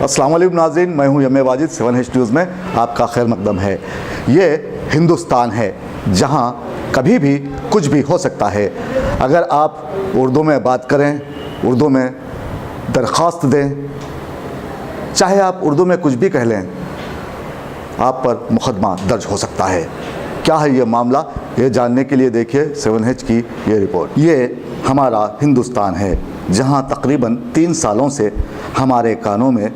अस्सलाम वालेकुम नाज़रीन, मैं हूं यम वाजिद। 7H न्यूज़ में आपका खैर मकदम है। ये हिंदुस्तान है जहां कभी भी कुछ भी हो सकता है। अगर आप उर्दू में बात करें, उर्दू में दरख्वास्त दें, चाहे आप उर्दू में कुछ भी कह लें, आप पर मुकदमा दर्ज हो सकता है। क्या है ये मामला, ये जानने के लिए देखिए 7H की ये रिपोर्ट। ये हमारा हिंदुस्तान है जहां तकरीबन 3 सालों से हमारे कानों में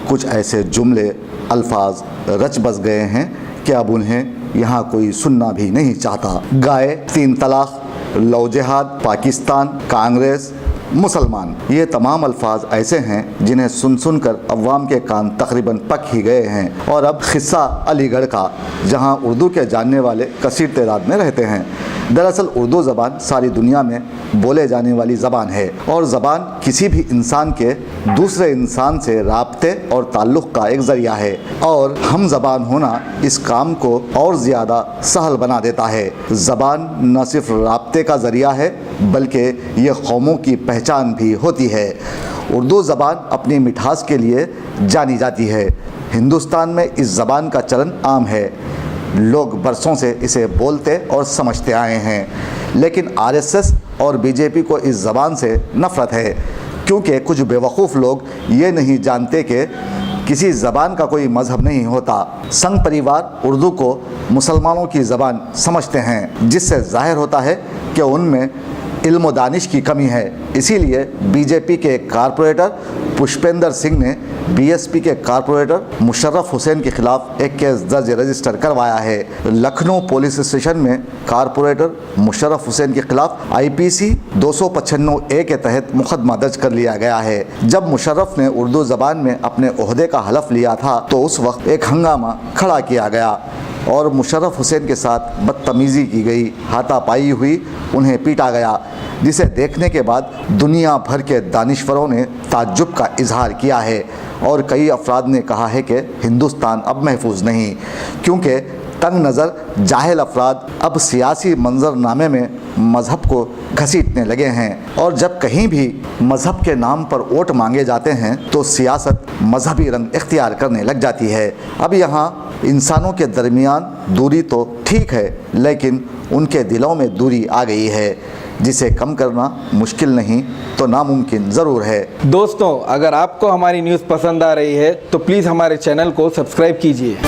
कुछ ऐसे जुमले, अल्फाज रच बस गए हैं कि अब उन्हें यहाँ कोई सुनना भी नहीं चाहता। गाय, 3 तलाक, लव जिहाद, पाकिस्तान, कांग्रेस, मुसलमान, ये तमाम अल्फाज ऐसे हैं जिन्हें सुन सुन कर अवाम के कान तकरीबन पक ही गए हैं। और अब किस्सा अलीगढ़ का, जहां उर्दू के जानने वाले कसीर तादाद में रहते हैं। दरअसल उर्दू ज़बान सारी दुनिया में बोले जाने वाली ज़बान है और ज़बान किसी भी इंसान के दूसरे इंसान से राब्ते और ताल्लुक़ का एक ज़रिया है, और हम ज़बान होना इस काम को और ज़्यादा सहल बना देता है। ज़बान न सिर्फ राब्ते का ज़रिया है बल्कि ये कौमों की पहचान भी होती है। उर्दू ज़बान अपनी मिठास के लिए जानी जाती है। हिंदुस्तान में इस ज़बान का चलन आम है, लोग बरसों से इसे बोलते और समझते आए हैं। लेकिन RSS और BJP को इस ज़बान से नफ़रत है, क्योंकि कुछ बेवकूफ़ लोग ये नहीं जानते कि किसी ज़बान का कोई मज़हब नहीं होता। संघ परिवार उर्दू को मुसलमानों की ज़बान समझते हैं, जिससे ज़ाहिर होता है कि उनमें इल्म दानिश की कमी है। इसीलिए BJP के कारपोरेटर पुष्पेंद्र सिंह ने BSP के कारपोरेटर मुशर्रफ हुसैन के खिलाफ एक केस दर्ज रजिस्टर करवाया है। लखनऊ पुलिस स्टेशन में कारपोरेटर मुशर्रफ हुसैन के खिलाफ IPC 295A के तहत मुकदमा दर्ज कर लिया गया है। जब मुशर्रफ ने उर्दू ज़बान में अपने ओहदे का हलफ लिया था तो उस वक्त एक हंगामा खड़ा किया गया और मुशर्रफ हुसैन के साथ बदतमीज़ी की गई, हाथापाई हुई, उन्हें पीटा गया, जिसे देखने के बाद दुनिया भर के दानिश्वरों ने ताज्जुब का इजहार किया है। और कई अफराद ने कहा है कि हिंदुस्तान अब महफूज नहीं, क्योंकि तंग नज़र जाहिल अफराद अब सियासी मंजरनामे में मज़हब को घसीटने लगे हैं। और जब कहीं भी मज़हब के नाम पर वोट मांगे जाते हैं तो सियासत मजहबी रंग इख्तियार करने लग जाती है। अब यहाँ इंसानों के दरमियान दूरी तो ठीक है, लेकिन उनके दिलों में दूरी आ गई है, जिसे कम करना मुश्किल नहीं तो नामुमकिन ज़रूर है। दोस्तों, अगर आपको हमारी न्यूज़ पसंद आ रही है तो प्लीज़ हमारे चैनल को सब्सक्राइब कीजिए।